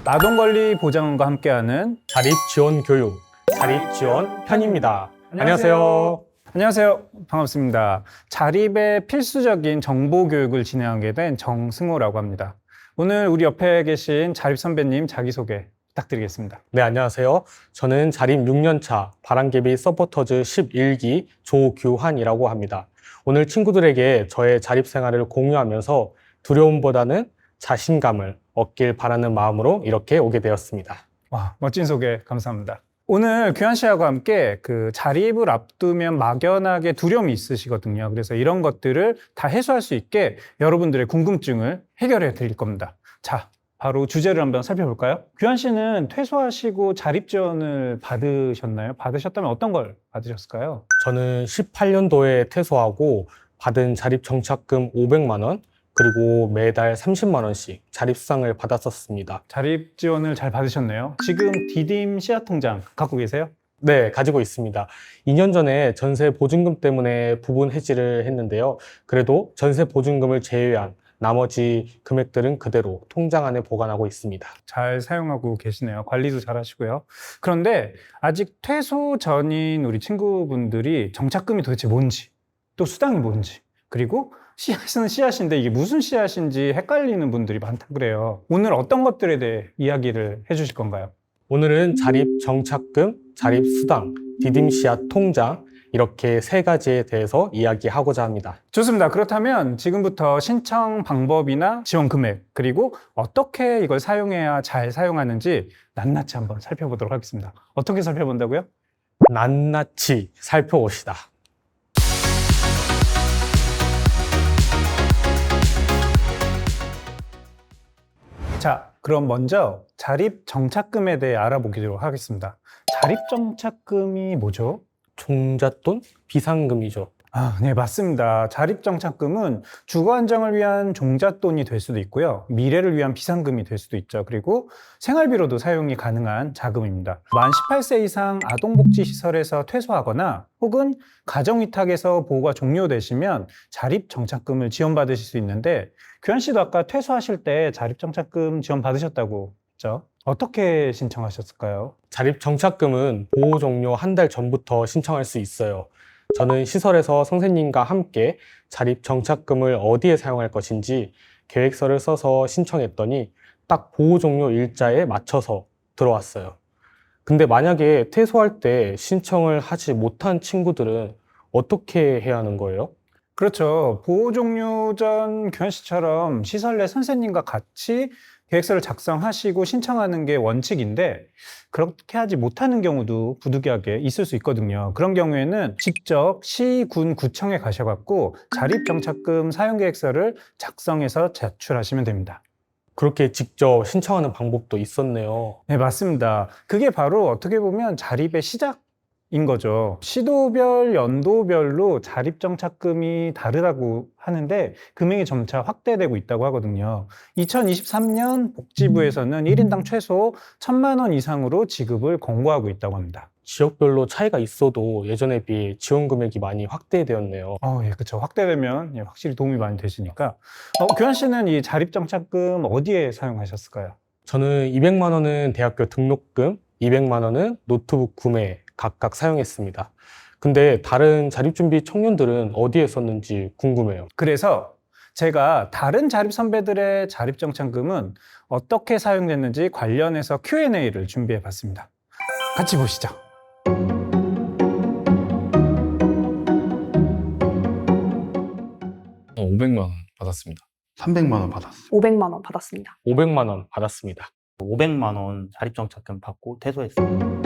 나동관리보장원과 함께하는 자립지원교육, 자립지원편입니다. 안녕하세요. 안녕하세요. 반갑습니다. 자립의 필수적인 정보교육을 진행하게 된 정승호라고 합니다. 오늘 우리 옆에 계신 자립 선배님 자기소개 부탁드리겠습니다. 네, 안녕하세요. 저는 자립 6년차 바람개비 서포터즈 11기 조규환이라고 합니다. 오늘 친구들에게 저의 자립 생활을 공유하면서 두려움보다는 자신감을 얻길 바라는 마음으로 이렇게 오게 되었습니다. 와, 멋진 소개 감사합니다. 오늘 규환 씨하고 함께 그 자립을 앞두면 막연하게 두려움이 있으시거든요. 그래서 이런 것들을 다 해소할 수 있게 여러분들의 궁금증을 해결해 드릴 겁니다. 자, 바로 주제를 한번 살펴볼까요? 규환 씨는 퇴소하시고 자립 지원을 받으셨나요? 받으셨다면 어떤 걸 받으셨을까요? 저는 18년도에 퇴소하고 받은 자립 정착금 500만 원, 그리고 매달 30만 원씩 자립수당을 받았었습니다. 자립 지원을 잘 받으셨네요. 지금 디딤 씨앗 통장 갖고 계세요? 네, 가지고 있습니다. 2년 전에 전세 보증금 때문에 부분 해지를 했는데요. 그래도 전세 보증금을 제외한 나머지 금액들은 그대로 통장 안에 보관하고 있습니다. 잘 사용하고 계시네요. 관리도 잘 하시고요. 그런데 아직 퇴소 전인 우리 친구분들이 정착금이 도대체 뭔지, 또 수당이 뭔지, 그리고 씨앗은 씨앗인데 이게 무슨 씨앗인지 헷갈리는 분들이 많다고 그래요. 오늘 어떤 것들에 대해 이야기를 해주실 건가요? 오늘은 자립 정착금, 자립 수당, 디딤 씨앗 통장 이렇게 세 가지에 대해서 이야기하고자 합니다. 좋습니다. 그렇다면 지금부터 신청 방법이나 지원 금액, 그리고 어떻게 이걸 사용해야 잘 사용하는지 낱낱이 한번 살펴보도록 하겠습니다. 어떻게 살펴본다고요? 낱낱이 살펴봅시다. 자, 그럼 먼저 자립 정착금에 대해 알아보도록 하겠습니다. 자립 정착금이 뭐죠? 종잣돈, 비상금이죠. 네, 맞습니다. 자립정착금은 주거 안정을 위한 종잣돈이 될 수도 있고요. 미래를 위한 비상금이 될 수도 있죠. 그리고 생활비로도 사용이 가능한 자금입니다. 만 18세 이상 아동복지시설에서 퇴소하거나 혹은 가정위탁에서 보호가 종료되시면 자립정착금을 지원받으실 수 있는데 규환 씨도 아까 퇴소하실 때 자립정착금 지원 받으셨다고 했죠? 어떻게 신청하셨을까요? 자립 정착금은 보호 종료 한 달 전부터 신청할 수 있어요. 저는 시설에서 선생님과 함께 자립 정착금을 어디에 사용할 것인지 계획서를 써서 신청했더니 딱 보호 종료 일자에 맞춰서 들어왔어요. 근데 만약에 퇴소할 때 신청을 하지 못한 친구들은 어떻게 해야 하는 거예요? 그렇죠. 보호 종료 전 규현 씨처럼 시설 내 선생님과 같이 계획서를 작성하시고 신청하는 게 원칙인데 그렇게 하지 못하는 경우도 부득이하게 있을 수 있거든요. 그런 경우에는 직접 시, 군, 구청에 가셔갖고 자립정착금 사용계획서를 작성해서 제출하시면 됩니다. 그렇게 직접 신청하는 방법도 있었네요. 네, 맞습니다. 그게 바로 어떻게 보면 자립의 시작인 거죠. 시도별, 연도별로 자립정착금이 다르다고 하는데 금액이 점차 확대되고 있다고 하거든요. 2023년 복지부에서는 1인당 최소 1,000만 원 이상으로 지급을 권고하고 있다고 합니다. 지역별로 차이가 있어도 예전에 비해 지원 금액이 많이 확대되었네요. 예, 그렇죠. 확대되면 확실히 도움이 많이 되시니까. 규환 씨는 이 자립정착금 어디에 사용하셨을까요? 저는 200만 원은 대학교 등록금, 200만 원은 노트북 구매 각각 사용했습니다. 근데 다른 자립준비 청년들은 어디에 썼는지 궁금해요. 그래서 제가 다른 자립 선배들의 자립정착금은 어떻게 사용됐는지 관련해서 Q&A를 준비해 봤습니다. 같이 보시죠. 500만 원 받았습니다. 300만 원 받았어요. 500만 원 받았습니다. 500만 원 받았습니다. 500만 원 자립정착금 받고 퇴소했어요.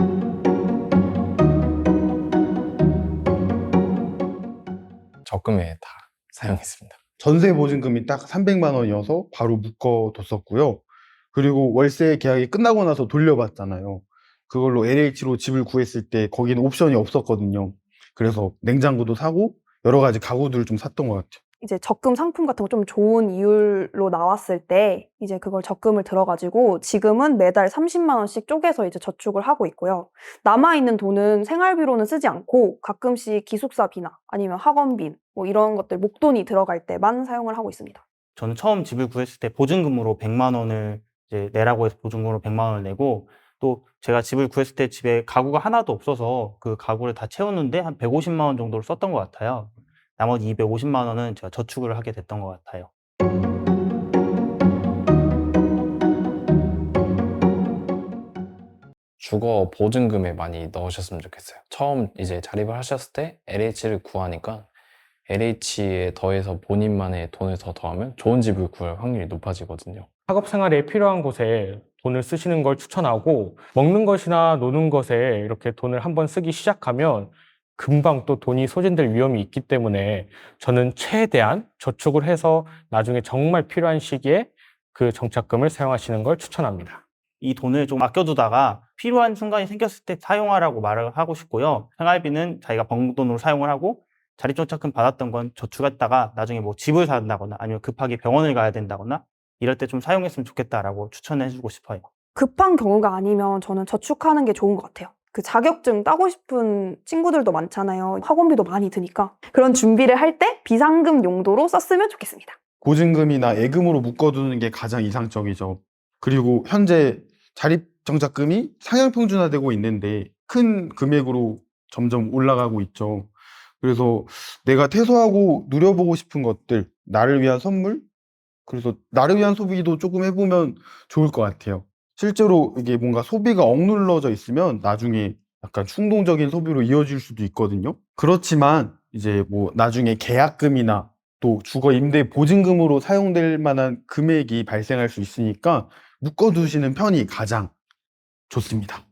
적금에 다 사용했습니다. 전세 보증금이 딱 300만 원이어서 바로 묶어뒀었고요. 그리고 월세 계약이 끝나고 나서 돌려받잖아요. 그걸로 LH로 집을 구했을 때 거기는 옵션이 없었거든요. 그래서 냉장고도 사고 여러 가지 가구들을 좀 샀던 것 같아요. 이제 적금 상품 같은 거 좀 좋은 이율로 나왔을 때 이제 그걸 적금을 들어가지고 지금은 매달 30만 원씩 쪼개서 이제 저축을 하고 있고요. 남아있는 돈은 생활비로는 쓰지 않고 가끔씩 기숙사비나 아니면 학원비 뭐 이런 것들 목돈이 들어갈 때만 사용을 하고 있습니다. 저는 처음 집을 구했을 때 보증금으로 100만 원을 이제 내라고 해서 보증금으로 100만 원을 내고, 또 제가 집을 구했을 때 집에 가구가 하나도 없어서 그 가구를 다 채우는데 한 150만 원 정도를 썼던 것 같아요. 나머지 250만 원은 제가 저축을 하게 됐던 것 같아요. 주거 보증금에 많이 넣으셨으면 좋겠어요. 처음 이제 자립을 하셨을 때 LH를 구하니까 LH에 더해서 본인만의 돈을 더 더하면 좋은 집을 구할 확률이 높아지거든요. 학업 생활에 필요한 곳에 돈을 쓰시는 걸 추천하고, 먹는 것이나 노는 것에 이렇게 돈을 한번 쓰기 시작하면 금방 또 돈이 소진될 위험이 있기 때문에 저는 최대한 저축을 해서 나중에 정말 필요한 시기에 그 정착금을 사용하시는 걸 추천합니다. 이 돈을 좀 아껴두다가 필요한 순간이 생겼을 때 사용하라고 말을 하고 싶고요. 생활비는 자기가 번 돈으로 사용을 하고, 자립정착금 받았던 건 저축했다가 나중에 뭐 집을 산다거나 아니면 급하게 병원을 가야 된다거나 이럴 때 좀 사용했으면 좋겠다라고 추천해주고 싶어요. 급한 경우가 아니면 저는 저축하는 게 좋은 것 같아요. 그 자격증 따고 싶은 친구들도 많잖아요. 학원비도 많이 드니까. 그런 준비를 할 때 비상금 용도로 썼으면 좋겠습니다. 보증금이나 예금으로 묶어두는 게 가장 이상적이죠. 그리고 현재 자립정착금이 상향평준화되고 있는데 큰 금액으로 점점 올라가고 있죠. 그래서 내가 퇴소하고 누려보고 싶은 것들, 나를 위한 선물, 그래서 나를 위한 소비도 조금 해보면 좋을 것 같아요. 실제로 이게 뭔가 소비가 억눌러져 있으면 나중에 약간 충동적인 소비로 이어질 수도 있거든요. 그렇지만 이제 뭐 나중에 계약금이나 또 주거 임대 보증금으로 사용될 만한 금액이 발생할 수 있으니까 묶어두시는 편이 가장 좋습니다.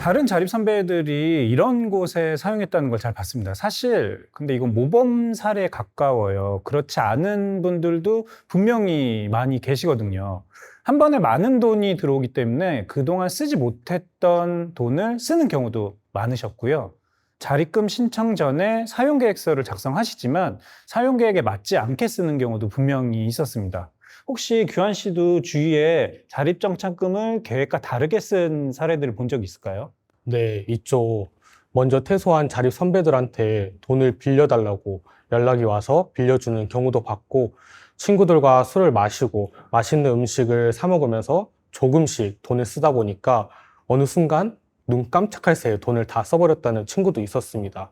다른 자립 선배들이 이런 곳에 사용했다는 걸 잘 봤습니다. 사실 근데 이건 모범 사례에 가까워요. 그렇지 않은 분들도 분명히 많이 계시거든요. 한 번에 많은 돈이 들어오기 때문에 그동안 쓰지 못했던 돈을 쓰는 경우도 많으셨고요. 자립금 신청 전에 사용계획서를 작성하시지만 사용계획에 맞지 않게 쓰는 경우도 분명히 있었습니다. 혹시 규환 씨도 주위에 자립정착금을 계획과 다르게 쓴 사례들을 본 적 있을까요? 네, 있죠. 먼저 퇴소한 자립 선배들한테 돈을 빌려달라고 연락이 와서 빌려주는 경우도 봤고, 친구들과 술을 마시고 맛있는 음식을 사 먹으면서 조금씩 돈을 쓰다 보니까 어느 순간 눈 깜짝할 새에 돈을 다 써버렸다는 친구도 있었습니다.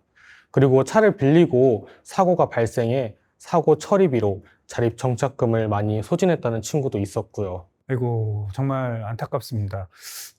그리고 차를 빌리고 사고가 발생해 사고 처리비로 자립 정착금을 많이 소진했다는 친구도 있었고요. 아이고, 정말 안타깝습니다.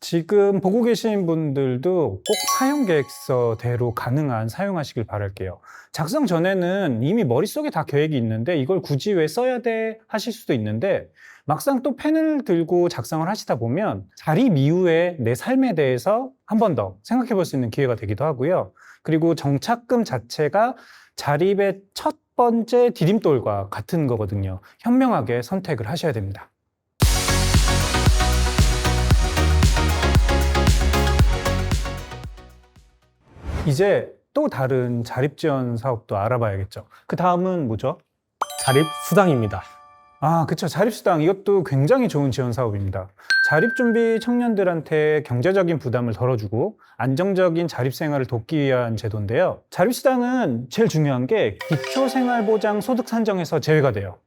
지금 보고 계신 분들도 꼭 사용계획서대로 가능한 사용하시길 바랄게요. 작성 전에는 이미 머릿속에 다 계획이 있는데 이걸 굳이 왜 써야 돼 하실 수도 있는데, 막상 또 펜을 들고 작성을 하시다 보면 자립 이후에 내 삶에 대해서 한 번 더 생각해 볼 수 있는 기회가 되기도 하고요. 그리고 정착금 자체가 자립의 첫 번째 디딤돌과 같은 거거든요. 현명하게 선택을 하셔야 됩니다. 이제 또 다른 자립지원 사업도 알아봐야겠죠. 그 다음은 뭐죠? 자립 수당입니다. 아, 그쵸. 자립수당. 이것도 굉장히 좋은 지원 사업입니다. 자립준비 청년들한테 경제적인 부담을 덜어주고 안정적인 자립생활을 돕기 위한 제도인데요. 자립수당은 제일 중요한 게 기초생활보장 소득 산정에서 제외가 돼요.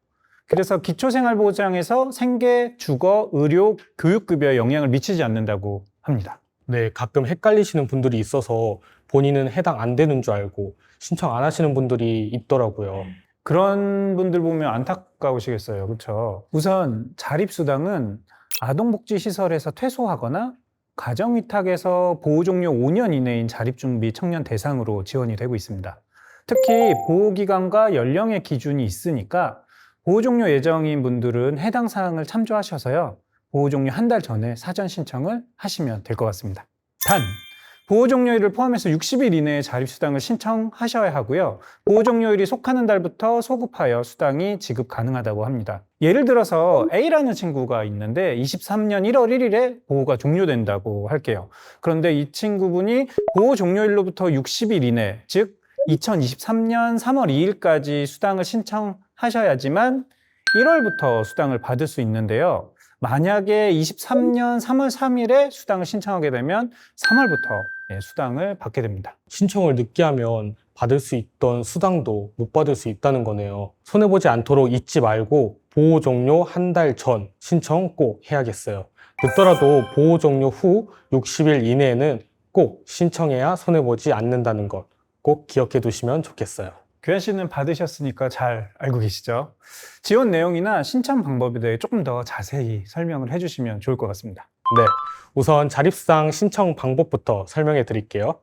그래서 기초생활보장에서 생계, 주거, 의료, 교육급여에 영향을 미치지 않는다고 합니다. 네, 가끔 헷갈리시는 분들이 있어서 본인은 해당 안 되는 줄 알고 신청 안 하시는 분들이 있더라고요. 그런 분들 보면 안타까우시겠어요. 그렇죠? 우선 자립수당은 아동복지시설에서 퇴소하거나 가정위탁에서 보호 종료 5년 이내인 자립준비 청년 대상으로 지원이 되고 있습니다. 특히 보호기간과 연령의 기준이 있으니까 보호 종료 예정인 분들은 해당 사항을 참조하셔서요. 보호 종료 한 달 전에 사전 신청을 하시면 될 것 같습니다. 단, 보호 종료일을 포함해서 60일 이내에 자립수당을 신청하셔야 하고요. 보호 종료일이 속하는 달부터 소급하여 수당이 지급 가능하다고 합니다. 예를 들어서 A라는 친구가 있는데 23년 1월 1일에 보호가 종료된다고 할게요. 그런데 이 친구분이 보호 종료일로부터 60일 이내, 즉 2023년 3월 2일까지 수당을 신청하셔야지만 1월부터 수당을 받을 수 있는데요. 만약에 23년 3월 3일에 수당을 신청하게 되면 3월부터 수당을 받게 됩니다. 신청을 늦게 하면 받을 수 있던 수당도 못 받을 수 있다는 거네요. 손해보지 않도록 잊지 말고 보호 종료 한 달 전 신청 꼭 해야겠어요. 늦더라도 보호 종료 후 60일 이내에는 꼭 신청해야 손해보지 않는다는 것 꼭 기억해 두시면 좋겠어요. 규현 씨는 받으셨으니까 잘 알고 계시죠? 지원 내용이나 신청 방법에 대해 조금 더 자세히 설명을 해주시면 좋을 것 같습니다. 네, 우선 자립수당 신청 방법부터 설명해 드릴게요.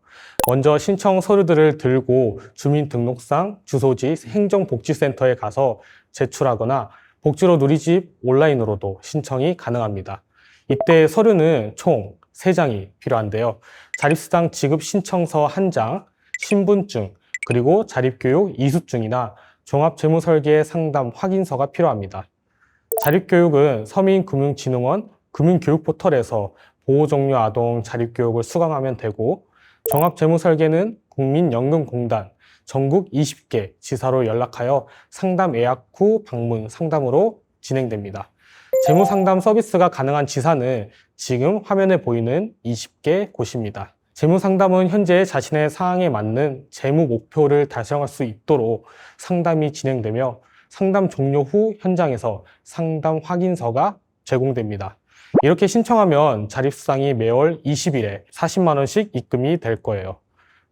먼저 신청 서류들을 들고 주민등록상, 주소지, 행정복지센터에 가서 제출하거나 복지로 누리집 온라인으로도 신청이 가능합니다. 이때 서류는 총 3장이 필요한데요. 자립수당 지급 신청서 1장, 신분증, 그리고 자립교육 이수증이나 종합재무설계 상담 확인서가 필요합니다. 자립교육은 서민금융진흥원 금융교육포털에서 보호종료 아동 자립교육을 수강하면 되고, 종합재무설계는 국민연금공단 전국 20개 지사로 연락하여 상담 예약 후 방문 상담으로 진행됩니다. 재무상담 서비스가 가능한 지사는 지금 화면에 보이는 20개 곳입니다. 재무상담은 현재 자신의 상황에 맞는 재무 목표를 달성할 수 있도록 상담이 진행되며 상담 종료 후 현장에서 상담 확인서가 제공됩니다. 이렇게 신청하면 자립수당이 매월 20일에 40만 원씩 입금이 될 거예요.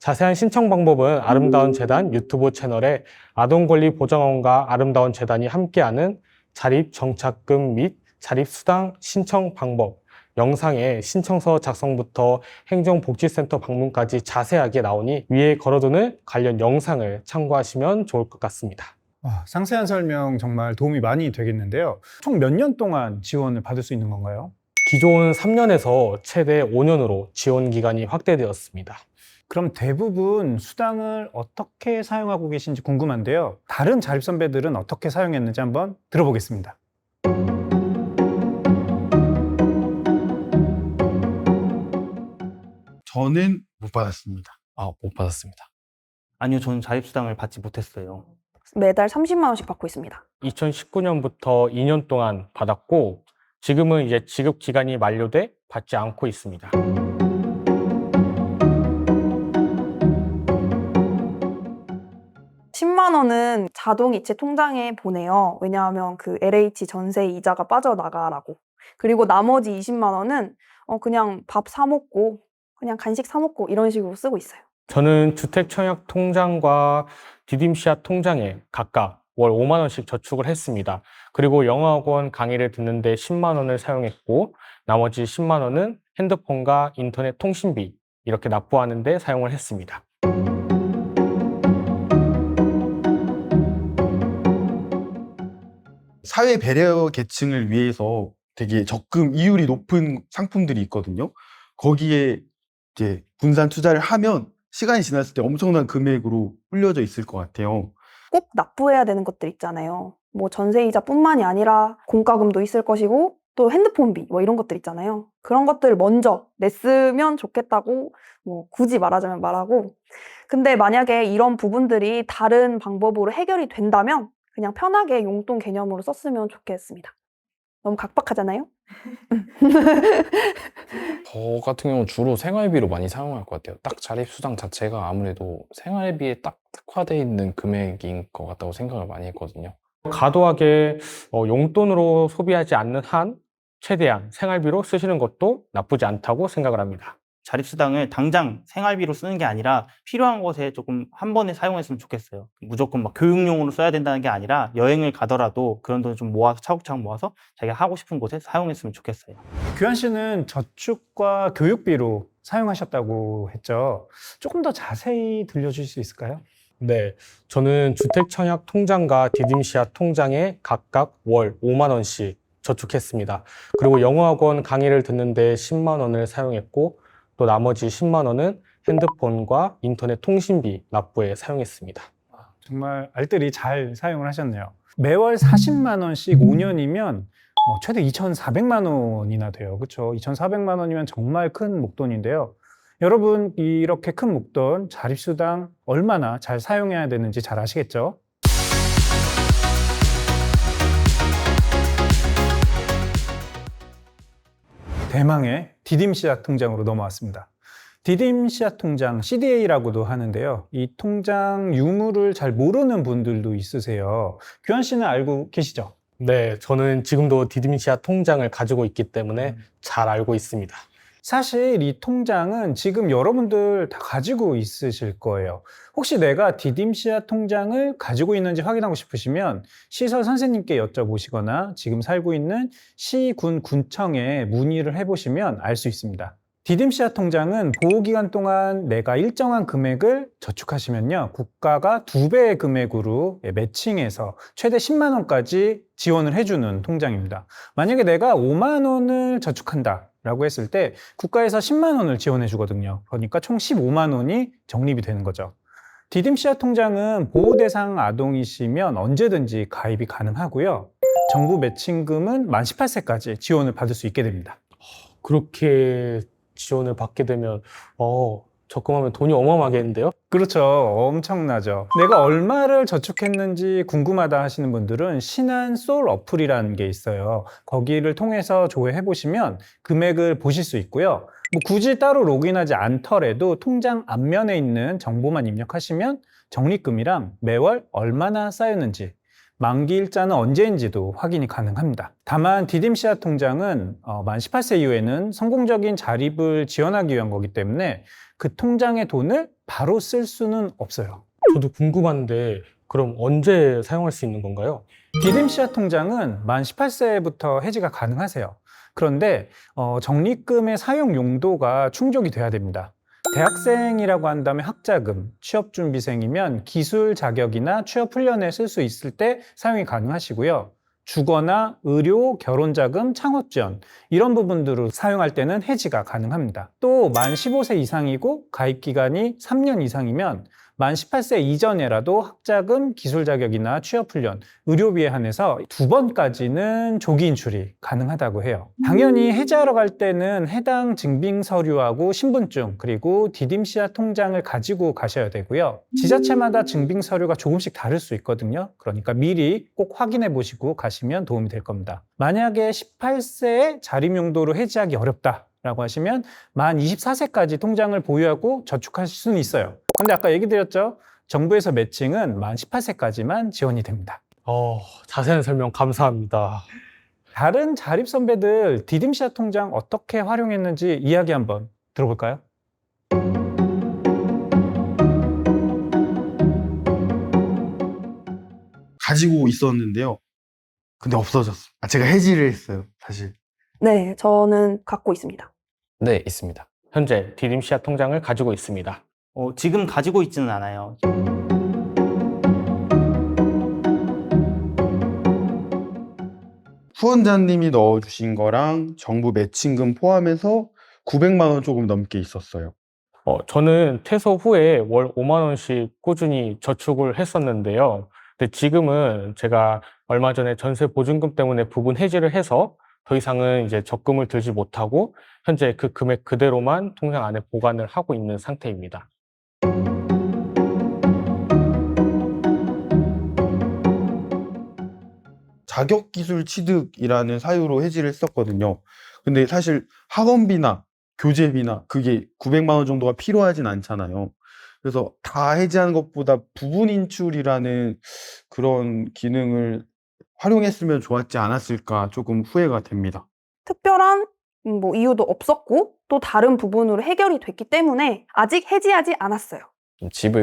자세한 신청 방법은 아름다운 재단 유튜브 채널에 아동권리보장원과 아름다운 재단이 함께하는 자립정착금 및 자립수당 신청 방법 영상에 신청서 작성부터 행정복지센터 방문까지 자세하게 나오니 위에 걸어두는 관련 영상을 참고하시면 좋을 것 같습니다. 상세한 설명 정말 도움이 많이 되겠는데요. 총 몇 년 동안 지원을 받을 수 있는 건가요? 기존 3년에서 최대 5년으로 지원 기간이 확대되었습니다. 그럼 대부분 수당을 어떻게 사용하고 계신지 궁금한데요. 다른 자립 선배들은 어떻게 사용했는지 한번 들어보겠습니다. 저는 못 받았습니다. 못 받았습니다. 아니요, 저는 자립수당을 받지 못했어요. 매달 30만 원씩 받고 있습니다. 2019년부터 2년 동안 받았고 지금은 이제 지급 기간이 만료돼 받지 않고 있습니다. (10만 원은 자동 이체 통장에 보내요. 왜냐하면 그 LH 전세 이자가 빠져나가라고. 그리고 나머지 20만 원은 그냥 밥 사 먹고 그냥 간식 사 먹고 이런 식으로 쓰고 있어요. 저는 주택청약 통장과 디딤씨앗 통장에 각각 월 5만 원씩 저축을 했습니다. 그리고 영어학원 강의를 듣는데 10만 원을 사용했고 나머지 10만 원은 핸드폰과 인터넷 통신비 이렇게 납부하는 데 사용을 했습니다. 사회 배려 계층을 위해서 되게 적금 이율이 높은 상품들이 있거든요. 거기에 이제 분산 투자를 하면 시간이 지났을 때 엄청난 금액으로 불려져 있을 것 같아요. 꼭 납부해야 되는 것들 있잖아요. 뭐 전세이자뿐만이 아니라 공과금도 있을 것이고 또 핸드폰비 뭐 이런 것들 있잖아요. 그런 것들을 먼저 냈으면 좋겠다고 뭐 굳이 말하자면 말하고, 근데 만약에 이런 부분들이 다른 방법으로 해결이 된다면 그냥 편하게 용돈 개념으로 썼으면 좋겠습니다. 너무 각박하잖아요? 저 같은 경우는 주로 생활비로 많이 사용할 것 같아요. 딱 자립수당 자체가 아무래도 생활비에 딱 특화되어 있는 금액인 것 같다고 생각을 많이 했거든요. 과도하게 용돈으로 소비하지 않는 한 최대한 생활비로 쓰시는 것도 나쁘지 않다고 생각을 합니다. 자립수당을 당장 생활비로 쓰는 게 아니라 필요한 것에 조금 한 번에 사용했으면 좋겠어요. 무조건 막 교육용으로 써야 된다는 게 아니라 여행을 가더라도 그런 돈 좀 모아서 차곡차곡 모아서 자기가 하고 싶은 곳에 사용했으면 좋겠어요. 규현 씨는 저축과 교육비로 사용하셨다고 했죠. 조금 더 자세히 들려주실 수 있을까요? 네, 저는 주택청약 통장과 디딤씨앗 통장에 각각 월 5만 원씩 저축했습니다. 그리고 영어학원 강의를 듣는데 10만 원을 사용했고 또 나머지 10만 원은 핸드폰과 인터넷 통신비 납부에 사용했습니다. 정말 알뜰히 잘 사용을 하셨네요. 매월 40만 원씩 5년이면 최대 2,400만 원이나 돼요. 그렇죠? 2,400만 원이면 정말 큰 목돈인데요. 여러분, 이렇게 큰 목돈, 자립수당 얼마나 잘 사용해야 되는지 잘 아시겠죠? 대망의 디딤씨앗 통장으로 넘어왔습니다. 디딤씨앗 통장, CDA라고도 하는데요. 이 통장 유무를 잘 모르는 분들도 있으세요. 규현 씨는 알고 계시죠? 네, 저는 지금도 디딤시아 통장을 가지고 있기 때문에 잘 알고 있습니다. 사실 이 통장은 지금 여러분들 다 가지고 있으실 거예요. 혹시 내가 디딤시아 통장을 가지고 있는지 확인하고 싶으시면 시설 선생님께 여쭤보시거나 지금 살고 있는 시, 군, 군청에 문의를 해보시면 알 수 있습니다. 디딤시아 통장은 보호기간 동안 내가 일정한 금액을 저축하시면요, 국가가 2배의 금액으로 매칭해서 최대 10만 원까지 지원을 해주는 통장입니다. 만약에 내가 5만 원을 저축한다 라고 했을 때 국가에서 10만 원을 지원해 주거든요. 그러니까 총 15만 원이 적립이 되는 거죠. 디딤시아 통장은 보호 대상 아동이시면 언제든지 가입이 가능하고요. 정부 매칭금은 만 18세까지 지원을 받을 수 있게 됩니다. 그렇게 지원을 받게 되면 적금하면 돈이 어마어마하겠는데요? 그렇죠. 엄청나죠. 내가 얼마를 저축했는지 궁금하다 하시는 분들은 신한 솔 어플이라는 게 있어요. 거기를 통해서 조회해 보시면 금액을 보실 수 있고요. 뭐 굳이 따로 로그인하지 않더라도 통장 앞면에 있는 정보만 입력하시면 적립금이랑 매월 얼마나 쌓였는지, 만기 일자는 언제인지도 확인이 가능합니다. 다만 디딤시아 통장은 만 18세 이후에는 성공적인 자립을 지원하기 위한 거기 때문에 그 통장의 돈을 바로 쓸 수는 없어요. 저도 궁금한데 그럼 언제 사용할 수 있는 건가요? 디딤시아 통장은 만 18세부터 해지가 가능하세요. 그런데 적립금의 사용 용도가 충족이 돼야 됩니다. 대학생이라고 한다면 학자금, 취업준비생이면 기술 자격이나 취업훈련에 쓸 수 있을 때 사용이 가능하시고요. 주거나 의료, 결혼자금, 창업지원 이런 부분들을 사용할 때는 해지가 가능합니다. 또 만 15세 이상이고 가입기간이 3년 이상이면 만 18세 이전에라도 학자금, 기술 자격이나 취업훈련, 의료비에 한해서 2번까지는 조기 인출이 가능하다고 해요. 당연히 해지하러 갈 때는 해당 증빙 서류하고 신분증 그리고 디딤시아 통장을 가지고 가셔야 되고요. 지자체마다 증빙 서류가 조금씩 다를 수 있거든요. 그러니까 미리 꼭 확인해 보시고 가시면 도움이 될 겁니다. 만약에 18세에 자립 용도로 해지하기 어렵다 라고 하시면 만 24세까지 통장을 보유하고 저축하실 수는 있어요. 근데 아까 얘기 드렸죠? 정부에서 매칭은 만 18세까지만 지원이 됩니다. 자세한 설명 감사합니다. 다른 자립 선배들 디딤시아 통장 어떻게 활용했는지 이야기 한번 들어볼까요? 가지고 있었는데요. 근데 없어졌어요. 제가 해지를 했어요, 사실. 네, 저는 갖고 있습니다. 네, 있습니다. 현재 디딤시아 통장을 가지고 있습니다. 지금 가지고 있지는 않아요. 후원자님이 넣어주신 거랑 정부 매칭금 포함해서 900만 원 조금 넘게 있었어요. 저는 퇴소 후에 월 5만 원씩 꾸준히 저축을 했었는데요. 근데 지금은 제가 얼마 전에 전세 보증금 때문에 부분 해지를 해서 더 이상은 이제 적금을 들지 못하고 현재 그 금액 그대로만 통장 안에 보관을 하고 있는 상태입니다. 자격기술 취득이라는 사유로 해지를 했었거든요. 근데 사실 학원비나 교재비나 그게 900만 원 정도가 필요하진 않잖아요. 그래서 다 해지하는 것보다 부분 인출이라는 그런 기능을 활용했으면 좋았지 않았을까 조금 후회가 됩니다. 특별한 이유도 없었고 또 다른 부분으로 해결이 됐기 때문에 아직 해지하지 않았어요.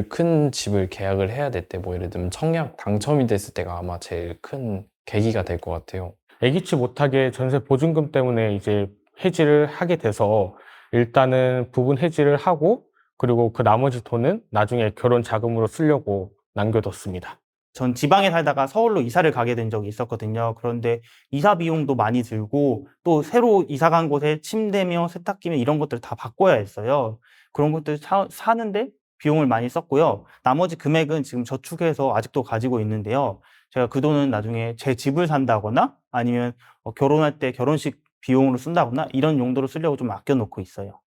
큰 집을 계약을 해야 될 때, 뭐 예를 들면 청약 당첨이 됐을 때가 아마 제일 큰 계기가 될 것 같아요. 예기치 못하게 전세 보증금 때문에 이제 해지를 하게 돼서 일단은 부분 해지를 하고 그리고 그 나머지 돈은 나중에 결혼 자금으로 쓰려고 남겨뒀습니다. 전 지방에 살다가 서울로 이사를 가게 된 적이 있었거든요. 그런데 이사 비용도 많이 들고 또 새로 이사 간 곳에 침대며 세탁기며 이런 것들을 다 바꿔야 했어요. 그런 것들 사는데 비용을 많이 썼고요. 나머지 금액은 지금 저축해서 아직도 가지고 있는데요. 제가 그 돈은 나중에 제 집을 산다거나 아니면 결혼할 때 결혼식 비용으로 쓴다거나 이런 용도로 쓰려고 좀 아껴놓고 있어요.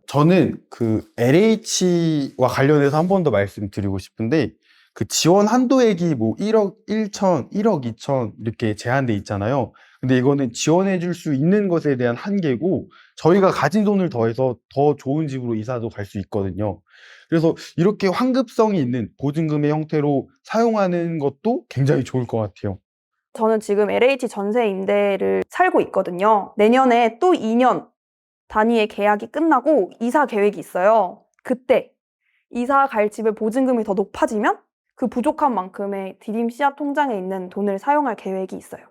저는 그 LH와 관련해서 한 번 더 말씀드리고 싶은데 그 지원 한도액이 뭐 1억 1천, 1억 2천 이렇게 제한돼 있잖아요. 근데 이거는 지원해 줄 수 있는 것에 대한 한계고 저희가 가진 돈을 더해서 더 좋은 집으로 이사도 갈 수 있거든요. 그래서 이렇게 환급성이 있는 보증금의 형태로 사용하는 것도 굉장히 좋을 것 같아요. 저는 지금 LH 전세 임대를 살고 있거든요. 내년에 또 2년 단위의 계약이 끝나고 이사 계획이 있어요. 그때 이사 갈 집의 보증금이 더 높아지면 그 부족한 만큼의 디딤 씨앗 통장에 있는 돈을 사용할 계획이 있어요.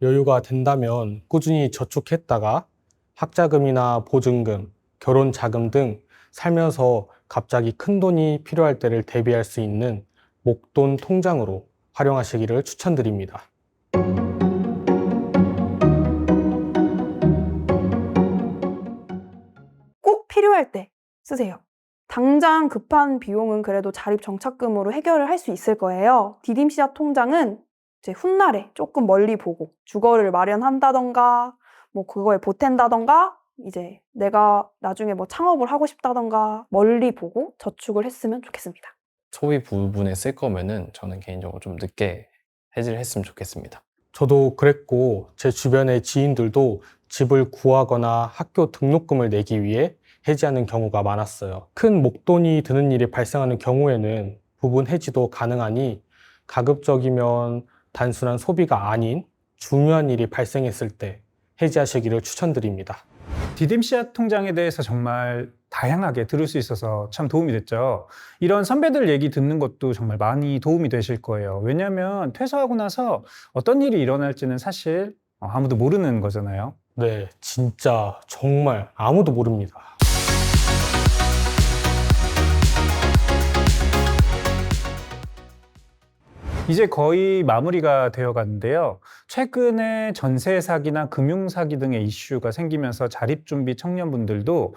여유가 된다면 꾸준히 저축했다가 학자금이나 보증금, 결혼 자금 등 살면서 갑자기 큰 돈이 필요할 때를 대비할 수 있는 목돈 통장으로 활용하시기를 추천드립니다. 꼭 필요할 때 쓰세요. 당장 급한 비용은 그래도 자립정착금으로 해결을 할 수 있을 거예요. 디딤 씨앗 통장은 이제 훗날에 조금 멀리 보고 주거를 마련한다던가 뭐 그거에 보탠다던가 이제 내가 나중에 뭐 창업을 하고 싶다던가 멀리 보고 저축을 했으면 좋겠습니다. 소비 부분에 쓸 거면은 저는 개인적으로 좀 늦게 해지를 했으면 좋겠습니다. 저도 그랬고 제 주변의 지인들도 집을 구하거나 학교 등록금을 내기 위해 해지하는 경우가 많았어요. 큰 목돈이 드는 일이 발생하는 경우에는 부분 해지도 가능하니 가급적이면 단순한 소비가 아닌 중요한 일이 발생했을 때 해지하시기를 추천드립니다. 디딤 씨앗 통장에 대해서 정말 다양하게 들을 수 있어서 참 도움이 됐죠. 이런 선배들 얘기 듣는 것도 정말 많이 도움이 되실 거예요. 왜냐하면 퇴사하고 나서 어떤 일이 일어날지는 사실 아무도 모르는 거잖아요. 네, 진짜 정말 아무도 모릅니다. 이제 거의 마무리가 되어 가는데요. 최근에 전세 사기나 금융 사기 등의 이슈가 생기면서 자립 준비 청년분들도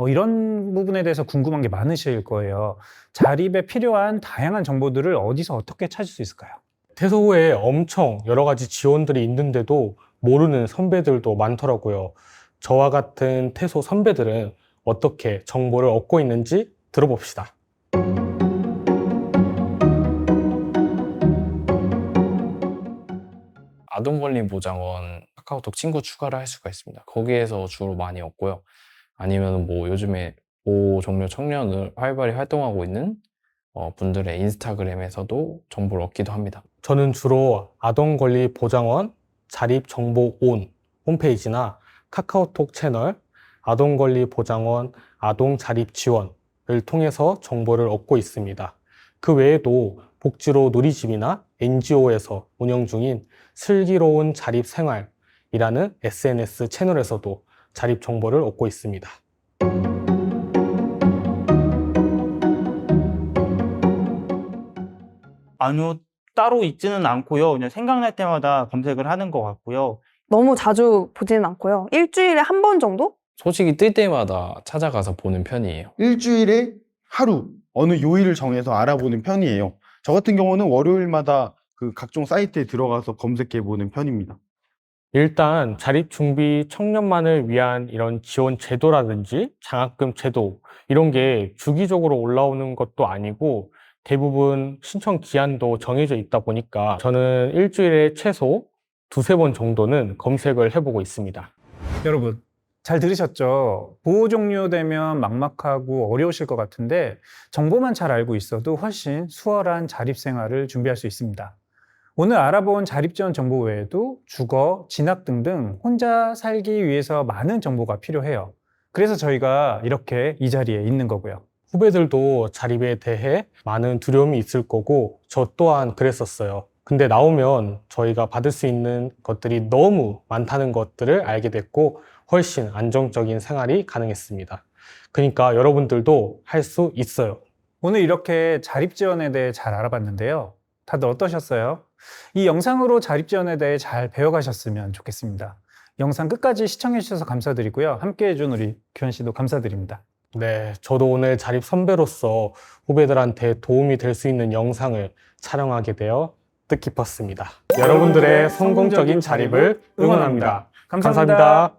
이런 부분에 대해서 궁금한 게 많으실 거예요. 자립에 필요한 다양한 정보들을 어디서 어떻게 찾을 수 있을까요? 퇴소 후에 엄청 여러 가지 지원들이 있는데도 모르는 선배들도 많더라고요. 저와 같은 퇴소 선배들은 어떻게 정보를 얻고 있는지 들어봅시다. 아동권리보장원 카카오톡 친구 추가를 할 수가 있습니다. 거기에서 주로 많이 얻고요. 아니면 뭐 요즘에 보종료 청년을 활발히 활동하고 있는 분들의 인스타그램에서도 정보를 얻기도 합니다. 저는 주로 아동권리보장원 자립정보온 홈페이지나 카카오톡 채널 아동권리보장원 아동자립지원을 통해서 정보를 얻고 있습니다. 그 외에도 복지로 누리집이나 NGO에서 운영 중인 슬기로운 자립생활이라는 SNS 채널에서도 자립 정보를 얻고 있습니다. 아니요, 따로 있지는 않고요. 그냥 생각날 때마다 검색을 하는 것 같고요. 너무 자주 보지는 않고요. 일주일에 한 번 정도? 소식이 뜰 때마다 찾아가서 보는 편이에요. 일주일에 하루 어느 요일을 정해서 알아보는 편이에요. 저 같은 경우는 월요일마다 그 각종 사이트에 들어가서 검색해 보는 편입니다. 일단 자립준비 청년만을 위한 이런 지원 제도라든지 장학금 제도 이런 게 주기적으로 올라오는 것도 아니고 대부분 신청 기한도 정해져 있다 보니까 저는 일주일에 최소 두세 번 정도는 검색을 해보고 있습니다. 여러분, 잘 들으셨죠? 보호 종료되면 막막하고 어려우실 것 같은데 정보만 잘 알고 있어도 훨씬 수월한 자립생활을 준비할 수 있습니다. 오늘 알아본 자립지원 정보 외에도 주거, 진학 등등 혼자 살기 위해서 많은 정보가 필요해요. 그래서 저희가 이렇게 이 자리에 있는 거고요. 후배들도 자립에 대해 많은 두려움이 있을 거고 저 또한 그랬었어요. 근데 나오면 저희가 받을 수 있는 것들이 너무 많다는 것들을 알게 됐고 훨씬 안정적인 생활이 가능했습니다. 그러니까 여러분들도 할 수 있어요. 오늘 이렇게 자립지원에 대해 잘 알아봤는데요. 다들 어떠셨어요? 이 영상으로 자립지원에 대해 잘 배워가셨으면 좋겠습니다. 영상 끝까지 시청해주셔서 감사드리고요. 함께해준 우리 규현 씨도 감사드립니다. 네, 저도 오늘 자립 선배로서 후배들한테 도움이 될 수 있는 영상을 촬영하게 되어 뜻깊었습니다. 여러분들의 성공적인 자립을 응원합니다. 감사합니다.